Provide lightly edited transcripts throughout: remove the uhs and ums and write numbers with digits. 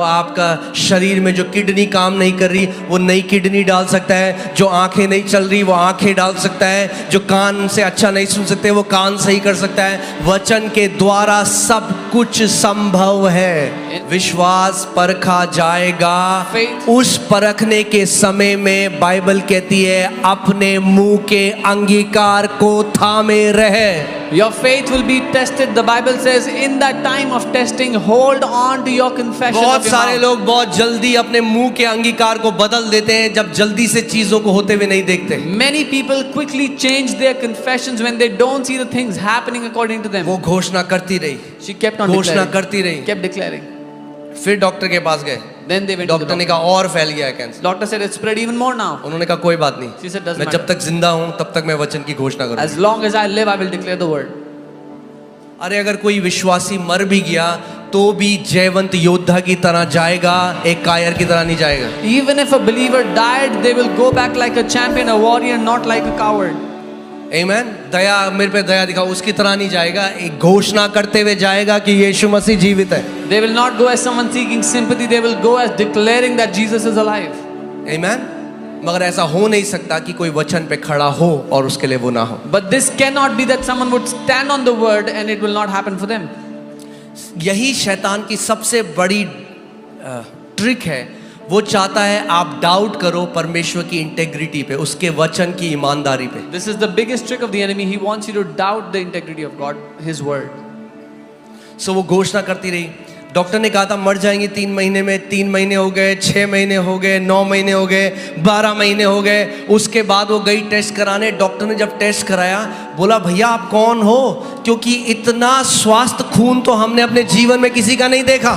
आपका शरीर में जो किडनी काम नहीं कर रही वो नई किडनी डाल सकता है, जो आंखें नहीं चल रही वो आंखें डाल सकता है, जो कान से अच्छा नहीं सुन सकते वो कान सही कर सकता है। वचन के द्वारा सब कुछ संभव है। विश्वास परखा जाएगा। उस परखने के समय में बाइबल कहती है अपने मुंह के अंगीकार को थामे रहे। Your faith will be tested. The Bible says in that time of testing, hold on to your confession of your बहुत सारे mouth. लोग बहुत जल्दी अपने मुंह के अंगीकार को बदल देते हैं जब जल्दी से चीजों को होते हुए नहीं देखते। Many people quickly change their confessions when they don't see the things happening according to them. वो घोषणा करती रही, She kept on घोषणा declaring. करती रही। Kept declaring. फिर डॉक्टर के पास गए। Then they went to the doctor ने doctor. कहा और फैल गया है cancer. Doctor said it's spread even more now. उन्होंने कहा कोई बात नहीं, She said doesn't मैं जब matter. तक जिंदा हूं तब तक मैं वचन की घोषणा करूंगा। As long as I live, I will declare the word. अरे अगर कोई विश्वासी मर भी गया तो भी जयवंत योद्धा की तरह जाएगा, एक कायर की तरह नहीं जाएगा। Even if a believer died, they will go back like a champion, a warrior, not like a coward. आमीन। दया मेरे पे दया दिखाओ, उसकी तरह नहीं जाएगा, एक घोषणा करते हुए जाएगा कि यीशु मसीह जीवित है। They will not go as someone seeking sympathy. They will go as declaring that Jesus is alive. आमीन। मगर ऐसा हो नहीं सकता कि कोई वचन पे खड़ा हो और उसके लिए वो ना हो। But this cannot be that someone would stand on the word and it will not happen for them. यही शैतान की सबसे बड़ी ट्रिक है। वो चाहता है आप डाउट करो परमेश्वर की इंटेग्रिटी पे, उसके वचन की ईमानदारी पे। This is the biggest trick of the enemy. He wants you to doubt the integrity of God, His word. सो वो घोषणा करती रही। डॉक्टर ने कहा था मर जाएंगी 3 महीने में, 3 महीने हो गए, 6 महीने हो गए, 9 महीने हो गए, 12 महीने हो गए। उसके बाद वो गई टेस्ट कराने। डॉक्टर ने जब टेस्ट कराया बोला भैया आप कौन हो, क्योंकि इतना स्वास्थ्य खून तो हमने अपने जीवन में किसी का नहीं देखा।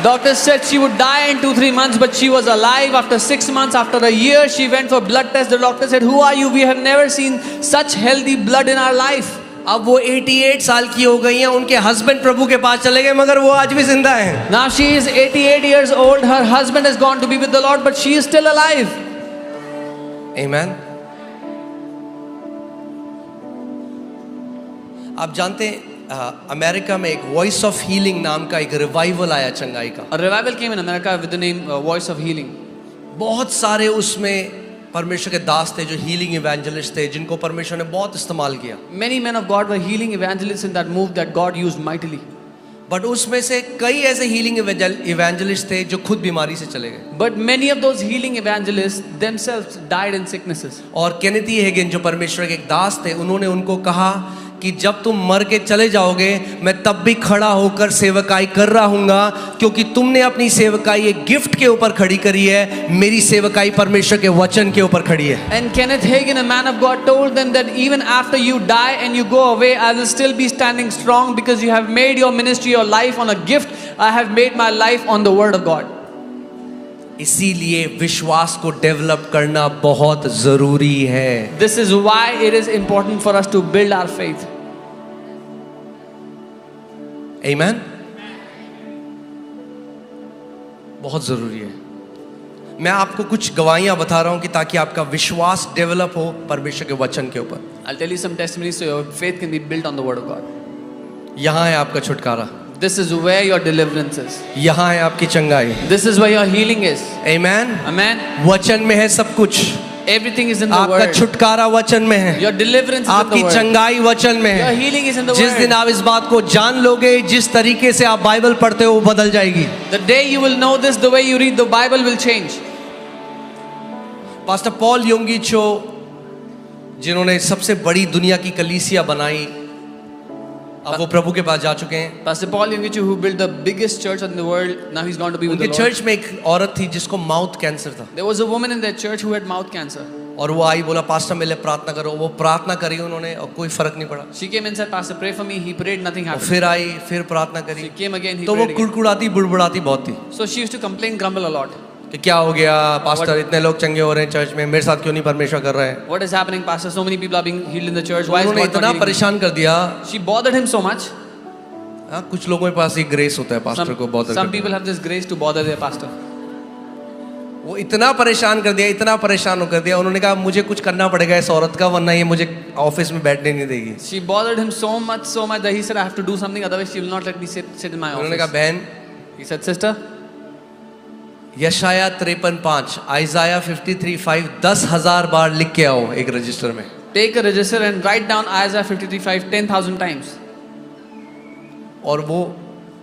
Doctor said she would die in 2-3 months, but she was alive after 6 months. After a year, she went for blood test. The doctor said, "Who are you? We have never seen such healthy blood in our life." अब वो 88 साल की हो गई हैं, उनके husband प्रभु के पास चले गए मगर वो आज भी जिंदा हैं। Now she is 88 years old. Her husband has gone to be with the Lord, but she is still alive. आमीन। आप जानते हैं अमेरिका में एक वॉइस ऑफ हीलिंग नाम का एक रिवाइवल आया चंगाई का। A revival came in America with the name Voice of Healing. बहुत सारे उसमें परमेश्वर के दास थे जो हीलिंग इवेंजलिस्ट थे, जिनको परमेश्वर ने बहुत इस्तेमाल किया। Many men of God were healing evangelists in that move that God used mightily. But उसमें से कई ऐसे हीलिंग इवेंजलिस्ट थे जो खुद बीमारी से चले गए। But many of those healing evangelists themselves died in sicknesses. और केनेथ ई हेगिन जो परमेश्वर के एक दास थे, उन्होंने उनको कहा कि जब तुम मर के चले जाओगे मैं तब भी खड़ा होकर सेवकाई कर रहा हूँगा, क्योंकि तुमने अपनी सेवकाई एक गिफ्ट के ऊपर खड़ी करी है, मेरी सेवकाई परमेश्वर के वचन के ऊपर खड़ी है। And Kenneth Hagin, a man of God, told them that even after you die and you go away, I will still be standing strong because you have made your ministry, your life on a gift. I have made my life on the word of God. इसीलिए विश्वास को develop करना बहुत जरूरी है। This is why it is important for us to build our faith. आमीन। बहुत जरूरी है। मैं आपको कुछ गवाहियां बता रहा हूं कि ताकि आपका विश्वास डेवलप हो परमेश्वर के वचन के ऊपर। I'll tell you some testimonies so your faith can be built on the word of God. यहां है आपका छुटकारा, This is where your deliverance is. यहां है आपकी चंगाई। This is where your healing is. आमीन। Amen. वचन में है सब कुछ। Everything is in the आपका word. छुटकारा वचन में है, Your deliverance is in the आपकी word. चंगाई वचन में Your है। healing is in the जिस दिन word. आप इस बात को जान लोगे, जिस तरीके से आप बाइबल पढ़ते हो वो बदल जाएगी। The day you will know this, the way you read the Bible will change. Pastor Paul Yonggi Cho, जिन्होंने सबसे बड़ी दुनिया की कलीसिया बनाई, अब वो प्रभु के पास जा चुके हैं। Pastor Paul Yungichu, who built the biggest church in the world, now he's gone to be with उनके the Lord. चर्च में एक औरत थी जिसको माउथ कैंसर था, There was a woman in their church who had mouth cancer. और वो आई, बोला पास्टर मेरे लिए प्रार्थना करो। वो प्रार्थना करी उन्होंने और कोई फर्क नहीं पड़ा। She came and said, "Pastor, pray for me." He prayed, nothing और happened. फिर आई, फिर प्रार्थना करी, She came again, he तो वो prayed again. कुड़कुड़ाती बुड़बुड़ाती बहुत थी So she used to complain, grumble a lot. कि क्या हो गया पास्टर, इतने लोग चंगे हो रहे हैं चर्च में, मेरे साथ क्यों नहीं परमेश्वर कर रहा है। What is happening, Pastor? So many people are being healed in the church. Why is उन्होंने God not इतना healing me? परेशान कर दिया। She bothered him so much. हाँ, कुछ लोगों के पास ये ग्रेस होता है पास्टर को बॉदर Some करने people have this grace to bother their pastor. का। वो इतना परेशान कर दिया, इतना परेशान कर दिया, उन्होंने कहा मुझे कुछ करना पड़ेगा इस औरत का, वरना ये मुझे ऑफिस में बैठने नहीं देगी। She bothered him so much that he said, "I have to do something, otherwise she will not let me sit in my उन्होंने कहा office." बहन He said, sister, यशाया 53:5, आइजाया 53:5 10,000 बार लिख के आओ एक रजिस्टर में। take a register and write down Isaiah 53:5 10,000 times. और वो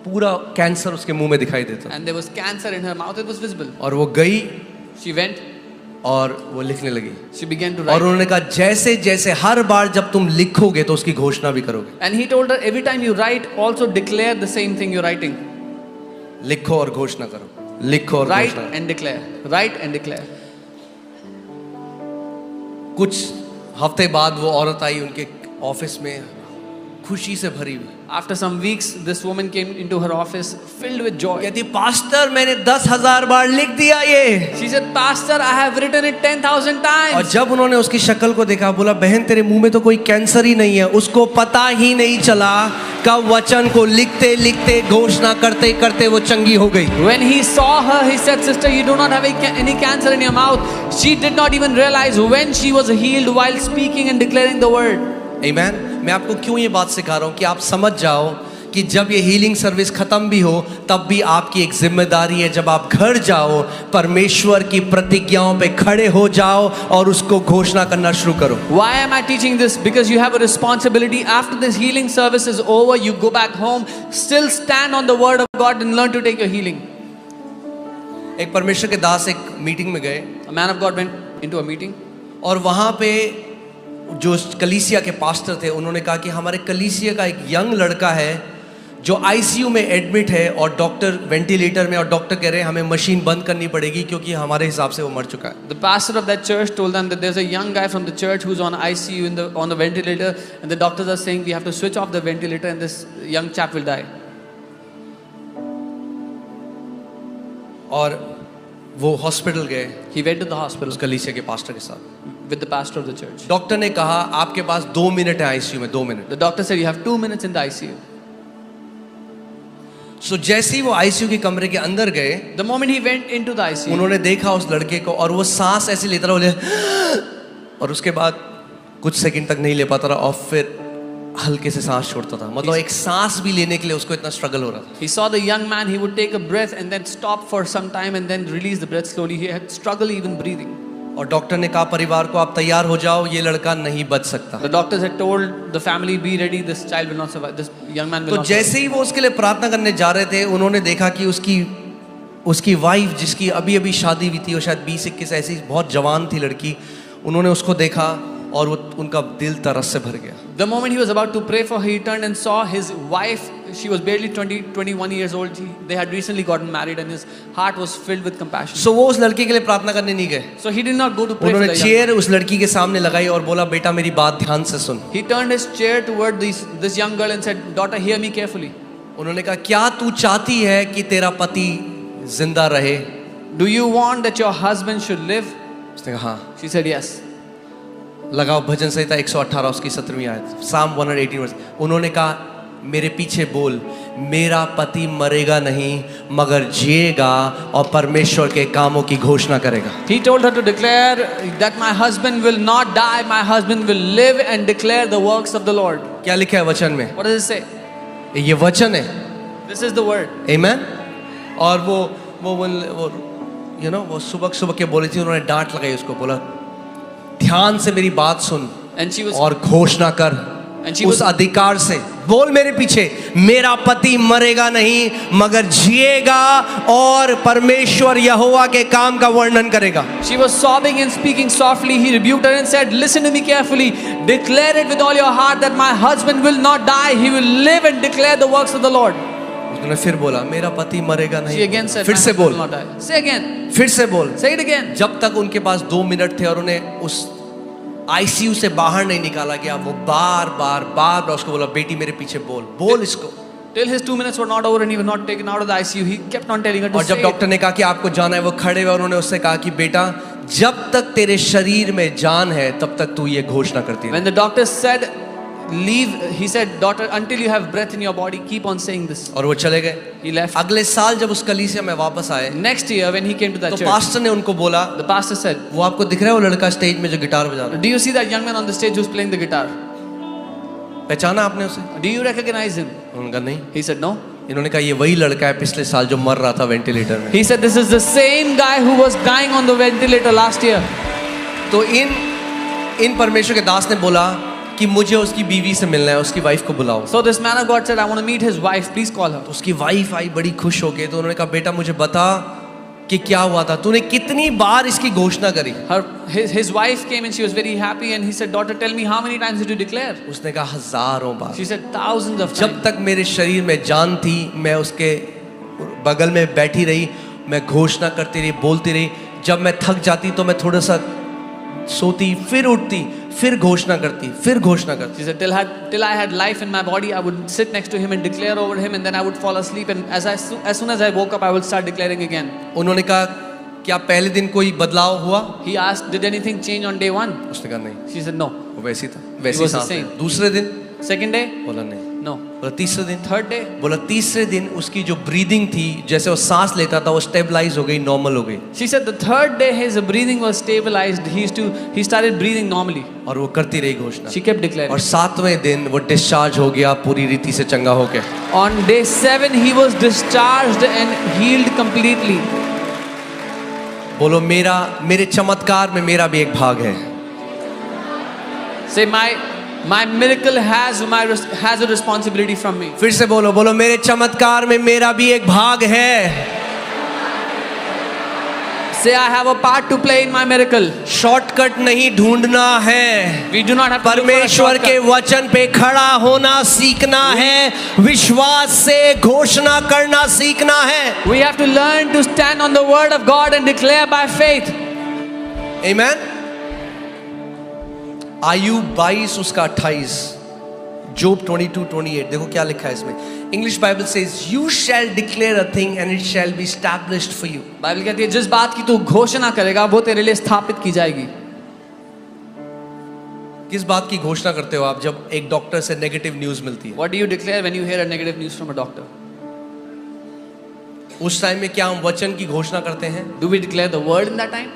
पूरा कैंसर उसके मुंह में दिखाई देता। And there was cancer in her mouth, it was visible. और वो गई She went, और वो लिखने लगी। she began to और write. उन्होंने कहा जैसे जैसे हर बार जब तुम लिखोगे तो उसकी घोषणा भी करोगे। And he told her, every time you write, also declare the same thing you're writing. लिखो और घोषणा करो, लिखो और Write घोषणा। and declare. Write and declare. कुछ हफ्ते बाद वो औरत आई उनके ऑफिस में खुशी से भरी हुई। After some weeks, this woman came into her office filled with joy. कहती पास्टर मैंने 10,000 बार लिख दिया ये। She said, Pastor, I have written it 10,000 और times. जब उन्होंने उसकी शक्ल को देखा बोला बहन तेरे मुंह में तो कोई कैंसर ही नहीं है। उसको पता ही नहीं चला कब वचन को लिखते लिखते घोषणा करते करते वो चंगी हो गई। When he saw her, he said, Sister, you do not have any cancer in your mouth. She did not even realize when she was healed while speaking and declaring the word. आमीन। मैं आपको क्यों ये बात सिखा रहा हूँ कि आप समझ जाओ कि जब ये हीलिंग सर्विस खत्म भी हो तब भी आपकी एक जिम्मेदारी है, जब आप घर जाओ परमेश्वर की प्रतिज्ञाओं पे खड़े हो जाओ और उसको घोषणा करना शुरू करो। Why am I teaching this? Because you have a responsibility. After this healing service is over, you go back home, still stand on the word of God and learn to take your healing. एक परमेश्वर के दास एक meeting में गए A man of God went into a meeting. और वहाँ पे जो कलीसिया के पास्टर थे उन्होंने कहा कि हमारे कलीसिया का एक यंग लड़का है जो आईसीयू में एडमिट है और डॉक्टर वेंटिलेटर में, और डॉक्टर कह रहे हैं हमें मशीन बंद करनी पड़ेगी क्योंकि हमारे हिसाब से वो मर चुका है। The pastor of that church told them that there's a young guy from the church who's on ICU on the ventilator, and the doctors are saying we have to switch off the ventilator and this young chap will die. और वो hospital गए He went to the hospital उस कलीसिया के pastor के साथ। with the pastor of the church. Doctor ने कहा आपके पास 2 मिनट है आईसीयू में, 2 minute. The doctor said you have 2 minutes in the ICU. सो जैसे ही वो आईसीयू के कमरे के अंदर गए The moment he went into the ICU, उन्होंने देखा उस लड़के को और वो सांस ऐसे लेता रहा, और उसके बाद कुछ सेकंड तक नहीं ले पाता रहा और फिर हल्के से सांस छोड़ता था। मतलब एक सांस भी लेने के लिए उसको इतना स्ट्रगल हो रहा था। he saw the young man, he would take a breath and then stop for some time and then release the breath slowly. He had struggle even breathing. और डॉक्टर ने कहा परिवार को आप तैयार हो जाओ, ये लड़का नहीं बच सकता। The doctors had told the family, be ready, this child will not survive, this young man will तो not survive. जैसे ही वो उसके लिए प्रार्थना करने जा रहे थे उन्होंने देखा कि उसकी वाइफ जिसकी अभी अभी शादी हुई थी, वो शायद 20-21 ऐसी बहुत जवान थी लड़की, उन्होंने उसको देखा और वो उनका दिल तरस से भर गया। The moment he was about to pray for her, he turned and saw his wife. She was barely 21 years old. They had recently gotten married and his heart was filled with compassion. सो वो उस लड़की के लिए प्रार्थना करने नहीं गए। So he did not go to pray for उन्होंने the young चेयर उस लड़की के सामने लगाई और बोला बेटा मेरी बात ध्यान से सुन। He turned his chair toward this young girl and said, daughter, hear me carefully. उन्होंने कहा क्या तू चाहती है कि तेरा पति जिंदा रहे? Do you want that your husband should live? उसने कहा हाँ। She said yes. लगाओ भजन संहिता 118 उसकी 17वीं आयत, साम 118 वर्स। उन्होंने कहा मेरे पीछे बोल, मेरा पति मरेगा नहीं मगर जिएगा और परमेश्वर के कामों की घोषणा करेगा। He told her to declare that my husband will not die, my husband will live and declare the works of the Lord. क्या लिखा है वचन में? What does it say? ये वचन है। This is the word. आमीन। और वो यू नो वो सुबह के बोली थी, उन्होंने डांट लगाई उसको, बोला ध्यान से मेरी बात सुन And she was और घोषणा कर उस अधिकार से, बोल मेरे पीछे मेरा पति मरेगा नहीं मगर जिएगा और परमेश्वर यहोवा के काम का वर्णन करेगा। She was sobbing and speaking softly. He rebuked her and said, listen to me carefully. Declare it with all your heart that my husband will not die. He will live and declare the works of the Lord. उसने फिर बोला मेरा पति मरेगा She नहीं। again said, फिर my से husband will बोल, not die. Say again. फिर से बोल। Say it again. जब तक उनके पास 2 मिनट थे और उन्हें उस आईसीयू से बाहर नहीं निकाला गया, वो बार बार उसको बोला बेटी मेरे पीछे बोल इसको। Till his 2 minutes were not over and he was not taken out of the ICU, he kept on telling her to और say जब डॉक्टर ने कहा कि आपको जाना है, वो खड़े हुए और उन्होंने उससे कहा कि बेटा जब तक तेरे शरीर में जान है तब तक तू ये घोषणा करती it. है। When the doctor said leave, he said, daughter, until you have breath in your body, keep on saying this. और वो चले गए। He left. अगले साल जब उस कलीसिया में वापस आए Next year when he came to that तो church, पास्टर ने उनको बोला, the pastor said, वो आपको दिख रहा है वो लड़का स्टेज में जो गिटार बजा रहा है, do you see that young man on the stage who's playing the guitar? पहचाना आपने उसे? Do you recognize him? उन्होंने कहा नहीं। He said no. इन्होंने कहा ये वही लड़का है पिछले साल जो मर रहा था वेंटिलेटर में। He said, this is the same guy who was dying on the ventilator last year. तो इन परमेश्वर के दास ने बोला कि मुझे उसकी बीवी से मिलना है, उसकी वाइफ को बुलाओ। So this man of God said, I want to meet his wife, please call her. तो उसकी वाइफ आई बड़ी खुश हो गई। तो उन्होंने कहा बेटा मुझे बता कि क्या हुआ था, तूने कितनी बार इसकी घोषणा करी। His wife came and she was very happy and he said, daughter, tell me how many times did you declare? उसने कहा हजारों बार। She said, thousands of times. जब तक मेरे शरीर में जान थी मैं उसके बगल में बैठी रही, मैं घोषणा करती रही, बोलती रही। जब मैं थक जाती तो मैं थोड़ा सा सोती, फिर उठती, फिर घोषणा करती, फिर घोषणा करती। She said, till I had life in my body, I would sit next to him and declare over him, and then I would fall asleep. And as soon as I woke up, I would start declaring again. उन्होंने कहा क्या पहले दिन कोई बदलाव हुआ? He asked, did anything change on day 1? उसने कहा नहीं। She said, no. वो वैसी था, वैसी सांस है। दूसरे दिन? Second day? बोला नहीं। No. बोला तीसरे दिन? Third day? बोला तीसरे दिन उसकी जो ब्रीदिंग थी, जैसे वो सांस लेता था, वो स्टेबलाइज हो गई, नॉर्मल हो गई। She said the third day his breathing was stabilized. He started breathing normally. और वो करती रही घोषणा। She kept declaring. और 7वें दिन वो डिस्चार्ज हो गया पूरी रीति से चंगा हो गया। On day 7 he was discharged and healed completely. बोलो मेरे चमत्कार में मेरा भी एक भाग है। Say my miracle has a responsibility from me. फिर से बोलो मेरे चमत्कार में मेरा भी एक भाग है। Say I have a part to play in my miracle. Shortcut नहीं ढूंढना है। We do not have to परमेश्वर के वचन पे खड़ा होना सीखना है, विश्वास से घोषणा करना सीखना है। We have to learn to stand on the word of God and declare by faith. Amen. Ayub 22 उसका 28, जोब 22:28, देखो क्या लिखा है इसमें। English Bible says you shall declare a thing and it shall be established for you. Bible कहती है जिस बात की तू घोषणा करेगा वो तेरे लिए स्थापित की जाएगी। किस बात की घोषणा करते हो आप जब एक डॉक्टर से नेगेटिव न्यूज मिलती है? What do you declare when you hear a negative news from a doctor? उस टाइम में क्या हम वचन की घोषणा करते हैं? Do we declare the word in that time?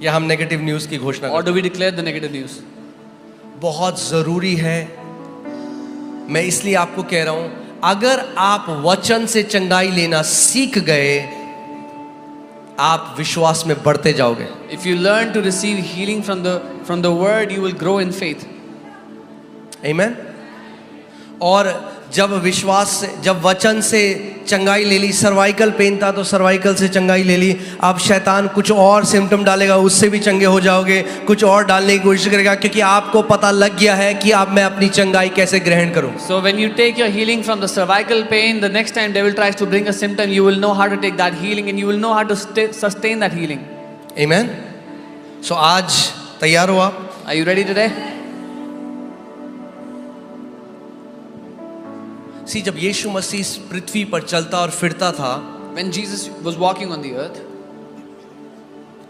या हम नेगेटिव न्यूज की घोषणा Or do we declare the negative news? बहुत जरूरी है। मैं इसलिए आपको कह रहा हूं, अगर आप वचन से चंगाई लेना सीख गए, आप विश्वास में बढ़ते जाओगे। If you learn to receive healing from the word, you will grow in faith. Amen. और जब वचन से चंगाई ले ली, सर्वाइकल पेन था तो सर्वाइकल से चंगाई ले ली, अब शैतान कुछ और सिम्टम डालेगा, उससे भी चंगे हो जाओगे, कुछ और डालने की कोशिश करेगा, क्योंकि आपको पता लग गया है कि अब मैं अपनी चंगाई कैसे ग्रहण करूं। So when you take your healing from the cervical pain, the next time devil tries to bring a symptom, you will know how to take that healing and you will know how to sustain that healing. Amen. So आज तैयार हो आप? Are you ready today? सी जब यीशु मसीह इस पृथ्वी पर चलता और फिरता था, when Jesus was walking on the earth,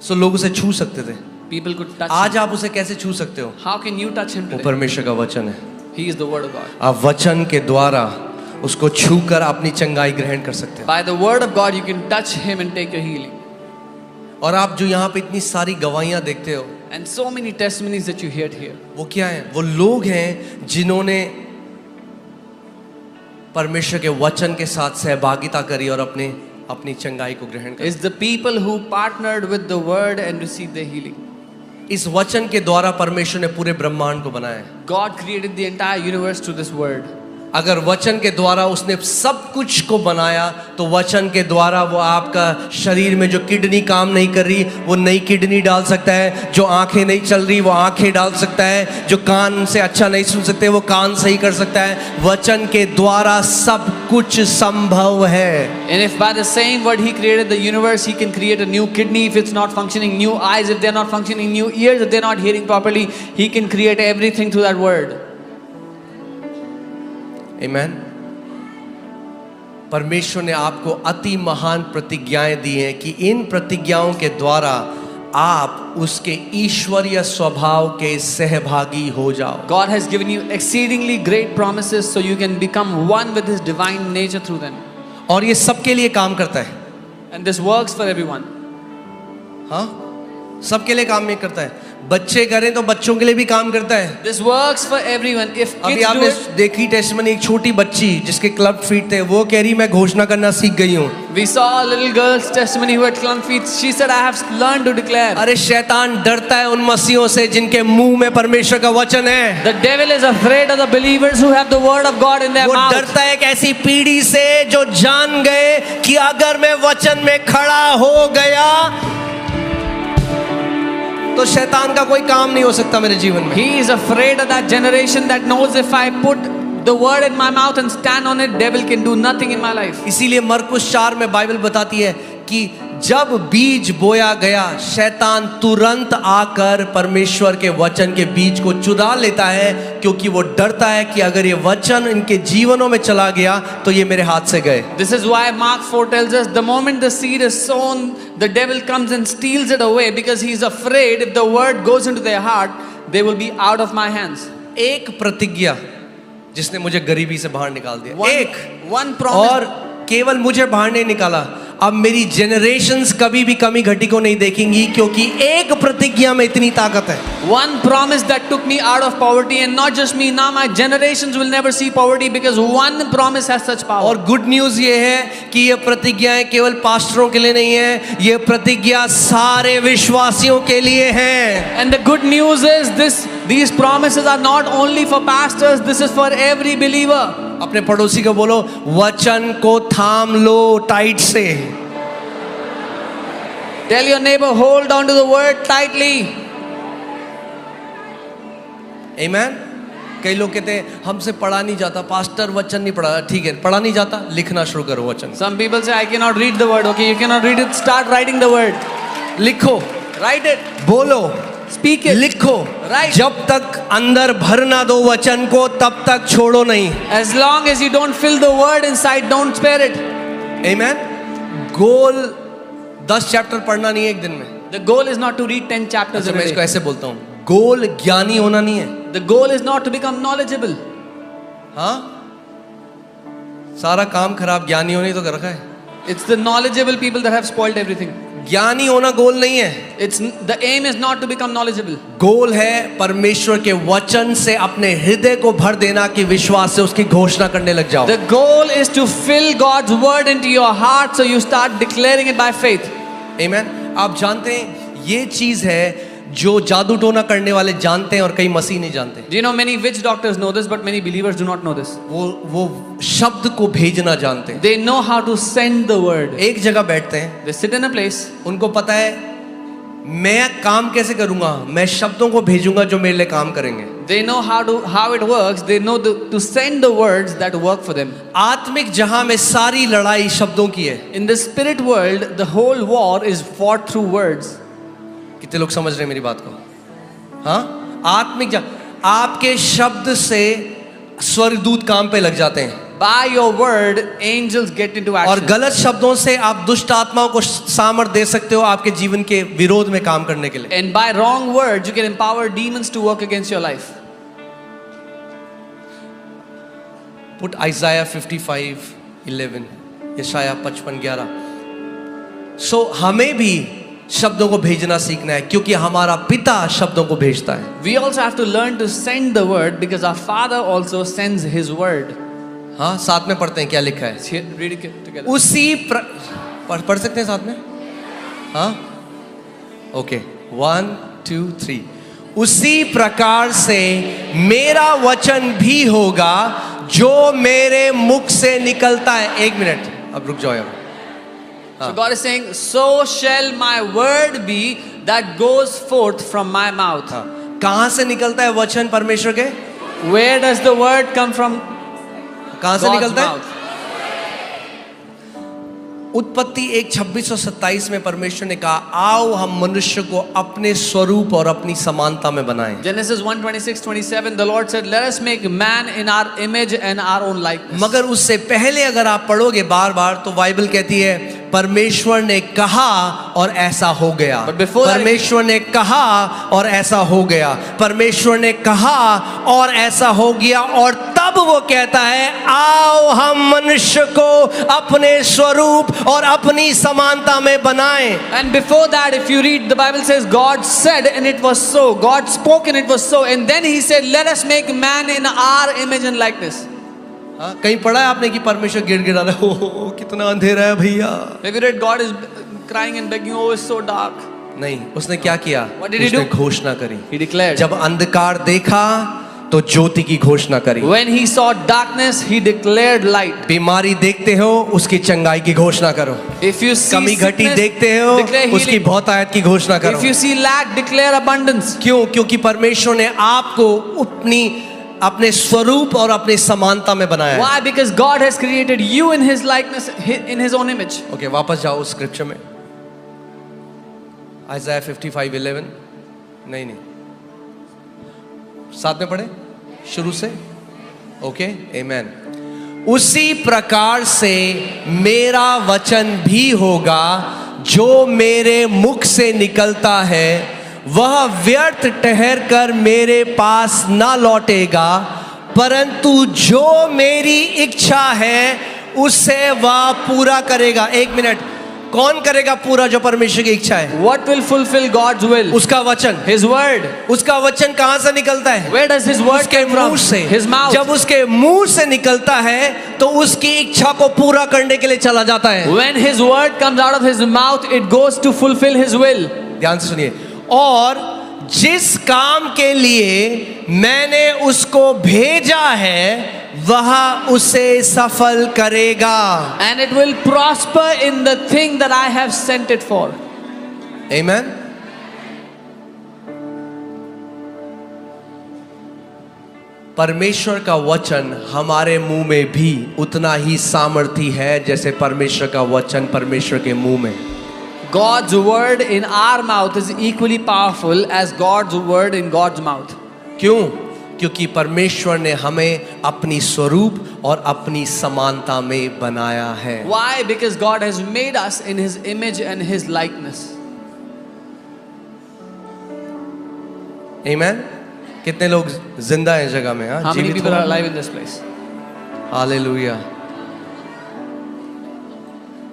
so लोग उसे छू सकते थे। people could touch आज him. आप उसे कैसे छू सकते हो? How can you touch him वो today? परमेश्वर का वचन है। He is the word of God. आप वचन के द्वारा उसको छूकर अपनी चंगाई ग्रहण कर सकते हो। By the word of God you can touch him and take your healing. और आप जो यहाँ पे इतनी सारी गवाहियां देखते हो, And so many testimonies that you hear here, वो क्या है? वो लोग हैं जिन्होंने परमेश्वर के वचन के साथ सहभागिता करी और अपनी चंगाई को ग्रहण is the people who partnered with the word and received their healing. इस वचन के द्वारा परमेश्वर ने पूरे ब्रह्मांड को बनाया है। God created the entire universe through this word. अगर वचन के द्वारा उसने सब कुछ को बनाया, तो वचन के द्वारा वो आपका शरीर में जो किडनी काम नहीं कर रही वो नई किडनी डाल सकता है, जो आंखें नहीं चल रही वो आंखें डाल सकता है, जो कान से अच्छा नहीं सुन सकते वो कान सही कर सकता है। वचन के द्वारा सब कुछ संभव है। And if by the same word he created the universe, he can create a new kidney if it's not functioning, new eyes if they're not functioning, new ears if they're not hearing properly, he can create everything through that word. Amen. परमेश्वर ने आपको अति महान प्रतिज्ञाएं दी हैं कि इन प्रतिज्ञाओं के द्वारा आप उसके ईश्वरीय स्वभाव के सहभागी हो जाओ। God has given you exceedingly great promises so you can become one with his divine nature through them. और ये सबके लिए काम करता है। And this works for everyone. हाँ, सबके लिए काम नहीं करता है। बच्चे करें तो बच्चों के लिए भी काम करता है। This works for everyone. If अभी kids do आपने it, देखी टेस्टमनी, एक छोटी बच्ची जिसके क्लब फीट थे, वो कह रही मैं घोषणा करना सीख गई हूँ। we saw a little girl's testimony who had clump feet. She said, I have learned to declare. अरे शैतान डरता है उन मसीहों से जिनके मुंह में परमेश्वर का वचन है। The devil is afraid of the believers who have the word of God in their वो mouth. डरता है एक ऐसी पीढ़ी से जो जान गए कि अगर मैं वचन में खड़ा हो गया तो शैतान का कोई काम नहीं हो सकता मेरे जीवन में। He is afraid of that generation that knows if I put the word in my mouth and stand on it, devil can do nothing in my life. इसीलिए मरकुस 4 में बाइबल बताती है कि जब बीज बोया गया, शैतान तुरंत आकर परमेश्वर के वचन के बीज को चुरा लेता है, क्योंकि वो डरता है कि अगर ये वचन इनके जीवनों में चला गया तो ये मेरे हाथ से गए। This is why Mark 4 tells us the moment the seed is sown, the devil comes and steals it away because he is afraid if the word goes into their heart, they will be out of my hands. एक प्रतिज्ञा जिसने मुझे गरीबी से बाहर निकाल दिया, One promise. और केवल मुझे बाहर नहीं निकाला, अब मेरी जनरेशंस कभी भी कमी घटी को नहीं देखेंगी, क्योंकि एक प्रतिज्ञा में इतनी ताकत है। One promise that took me out of poverty, and not just me, now my generations will never see poverty because one promise has such power. और गुड न्यूज ये है कि ये प्रतिज्ञाएं केवल पास्टरों के लिए नहीं है, ये प्रतिज्ञा सारे विश्वासियों के लिए है। And the good news is these promises are not only for pastors, this is for every believer. अपने पड़ोसी को बोलो, वचन को थाम लो टाइट से। Tell your neighbor, hold on to the word tightly. आमीन। कई लोग कहते हैं हमसे पढ़ा नहीं जाता, पास्टर वचन नहीं पढ़ा। ठीक है, पढ़ा नहीं जाता, लिखना शुरू करो वचन। Some people say I cannot read the word. Okay, you cannot read it, start writing the word. लिखो, Write it, बोलो, speak it, लिखो। Right. जब तक अंदर भर ना दो वचन को, तब तक छोड़ो नहीं। As long as you don't fill the word inside, don't spare it. आमीन। गोल 10 चैप्टर पढ़ना नहीं है एक दिन में। The goal is not to read 10 chapters अच्छा, a मैं इसको day. ऐसे बोलता हूँ, गोल ज्ञानी होना नहीं है। The goal is not to become knowledgeable. हाँ, सारा काम खराब ज्ञानियों ने तो कर रखा है। It's the knowledgeable people that have spoiled everything. ज्ञानी होना गोल नहीं है। The aim is not to become knowledgeable. गोल है परमेश्वर के वचन से अपने हृदय को भर देना, कि विश्वास से उसकी घोषणा करने लग जाओ। The goal is to fill God's word into your heart so you start declaring it by faith. आमीन। आप जानते हैं ये चीज है जो जादू टोना करने वाले जानते हैं और कई मसीह नहीं जानते। Do you know many witch doctors know this, but many believers do not know this. वो शब्द को भेजना जानते हैं। They know how to send the word. एक जगह बैठते हैं, They sit in a place. उनको पता है मैं काम कैसे करूंगा, मैं शब्दों को भेजूंगा जो मेरे लिए काम करेंगे। They know how it works. They know to send the words that work for them. आत्मिक जहां में सारी लड़ाई शब्दों की है। In the spirit world, the whole war is fought through words. कितने लोग समझ रहे हैं मेरी बात को? हाँ, आत्मिक आपके शब्द से स्वर्गदूत काम पे लग जाते हैं। By your word, angels get into action. और गलत शब्दों से आप दुष्ट आत्माओं को सामर्थ दे सकते हो आपके जीवन के विरोध में काम करने के लिए। And by wrong words, you can empower demons to work against your life. Put Isaiah 55:11, यशाया 55:11। So हमें भी शब्दों को भेजना सीखना है, क्योंकि हमारा पिता शब्दों को भेजता है। We also have to learn to send the word because our Father also sends His word. हाँ, साथ में पढ़ते हैं क्या लिखा है। Here, read it together. उसी पढ़ सकते हैं साथ में? हाँ, ओके, 1 2 3। उसी प्रकार से मेरा वचन भी होगा जो मेरे मुख से निकलता है। एक मिनट, अब रुक जाओ यार। So God is saying, so shall my word be that goes forth from my mouth. कहां से निकलता है वचन परमेश्वर के? Where does the word come from? कहां से God's निकलता है? mouth. उत्पत्ति 1:26-27 में परमेश्वर ने कहा, आओ हम मनुष्य को अपने स्वरूप और अपनी समानता में बनाएं। Genesis 1:26-27, the Lord said, let us make man in our image and our own likeness. मगर उससे पहले अगर आप पढ़ोगे बार बार तो बाइबल कहती है परमेश्वर ने कहा और ऐसा हो गया। But before that- परमेश्वर ने कहा और ऐसा हो गया। परमेश्वर ने कहा और ऐसा हो गया। और तब तब वो कहता है आओ हम मनुष्य को अपने स्वरूप और अपनी समानता में बनाएं. And before that, if you read, the Bible says God said and it was so. God spoke and it was so. And then he said, let us make man in our image and likeness. हाँ, कहीं पढ़ा है आपने कि परमेश्वर गिड़गिड़ा रहा है, ओ कितना अंधेरा है भैया? Have you read God is crying and begging, oh it's so dark? नहीं, उसने क्या किया? What did he उसने do? घोषणा करी. He declared. जब अंधकार देखा तो ज्योति की घोषणा करी. When he saw darkness, he declared light. बीमारी देखते हो उसकी चंगाई की घोषणा करो. If you see कमी घटी sickness, देखते हो declare उसकी healing. बहुतायत की घोषणा करो. If you see lack, declare abundance. क्यों? क्योंकि परमेश्वर ने आपको अपने स्वरूप और अपने समानता में बनाया है. Why? Because God has created you in his likeness, in his own image. Okay, वापस जाओ उस स्क्रिप्चर में. आइज़ाया 55:11. नहीं, साथ में पढ़े शुरू से. ओके, आमेन. उसी प्रकार से मेरा वचन भी होगा जो मेरे मुख से निकलता है, वह व्यर्थ ठहर कर मेरे पास ना लौटेगा, परंतु जो मेरी इच्छा है उसे वह पूरा करेगा. एक मिनट, कौन करेगा पूरा जो परमेश्वर की इच्छा है? What will fulfill God's will? उसका वचन. His word. उसका वचन कहां से निकलता है? Where does his word उसके come from? मुंह से. His mouth. जब उसके मुंह से निकलता है तो उसकी इच्छा को पूरा करने के लिए चला जाता है. When his word comes out of his mouth, it goes to fulfill his will. ध्यान से सुनिए. और जिस काम के लिए मैंने उसको भेजा है वह उसे सफल करेगा. And it will prosper in the thing that I have sent it for. Amen. परमेश्वर का वचन हमारे मुंह में भी उतना ही सामर्थी है जैसे परमेश्वर का वचन परमेश्वर के मुंह में. God's word in our mouth is equally powerful as God's word in God's mouth. क्यों? क्योंकि परमेश्वर ने हमें अपनी स्वरूप और अपनी समानता में बनाया है. Why? Because God has made us in his image and his likeness. Amen. कितने लोग जिंदा हैं जगह में? हाँ, How many जीवित people हो? are alive in this place? Hallelujah.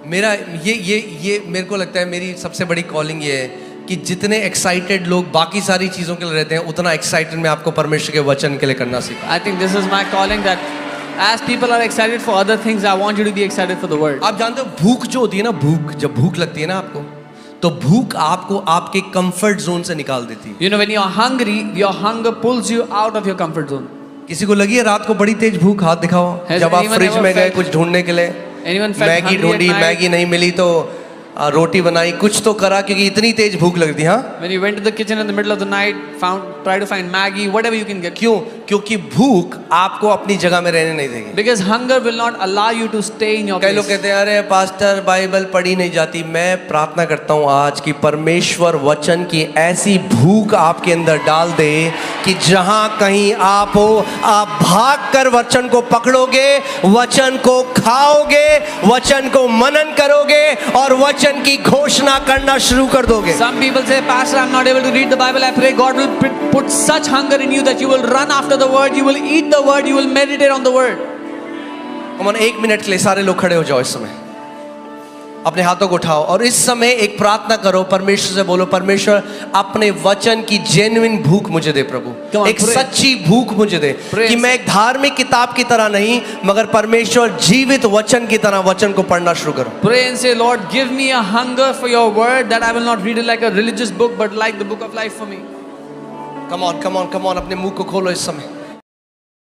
मेरा ये मेरे को लगता है मेरी सबसे बड़ी कॉलिंग ये है कि जितने एक्साइटेड लोग बाकी सारी चीज़ों के लिए रहते हैं, उतना एक्साइटेड मैं आपको परमेश्वर के वचन के लिए करना सीखा. I think this is my calling, that as people are excited for other things, I want you to be excited for the word. आप जानते हो भूख जो होती है ना, भूख जब भूख लगती है ना आपको, तो भूख आपको आपके कंफर्ट जोन से निकाल देती है. You know, when you are hungry, your hunger pulls you out of your comfort zone. किसी को लगी है रात को बड़ी तेज भूख? हाथ दिखाओ. Has जब आप anyone फ्रिज ever में गए felt- कुछ ढूंढने के लिए, Anyone felt Maggi hungry at ढूंढी, night? मैगी नहीं मिली तो रोटी बनाई, कुछ तो करा क्योंकि इतनी तेज भूख लगती. हाँ, When you went to the kitchen in the middle of the night, try to find Maggie, whatever you can get. क्यों? क्योंकि भूख आपको अपनी जगह में रहने नहीं देगी. Because hunger will not allow you to stay in your कई लोग place. कहते हैं अरे पास्टर बाइबल पढ़ी नहीं जाती. मैं प्रार्थना करता हूँ आज कि परमेश्वर वचन की ऐसी भूख आपके अंदर डाल दे कि जहां कहीं आप हो, आप भाग कर वचन को पकड़ोगे, वचन को खाओगे, वचन को मनन करोगे और वचन की घोषणा करना शुरू कर दोगे. Some people say, Pastor, I'm not able to read the Bible. I pray God will put such hunger in you that you will run after the word, you will eat the word, you will meditate on the word. Come on, 1 minute के लिए सारे लोग खड़े हो जाओ. इस समय अपने हाथों को उठाओ और इस समय एक प्रार्थना करो. परमेश्वर से बोलो, परमेश्वर अपने वचन की जेन्युइन भूख मुझे दे प्रभु. Come on, एक pray. सच्ची भूख मुझे दे Pray. कि मैं एक धार्मिक किताब की तरह नहीं, मगर परमेश्वर जीवित वचन की तरह वचन को पढ़ना शुरू करो. Pray and say, Lord, give me a hunger for your word, that I will not read it like a religious book, but like the book of life for me. Come on, come on, come on. अपने मुंह को खोलो इस समय.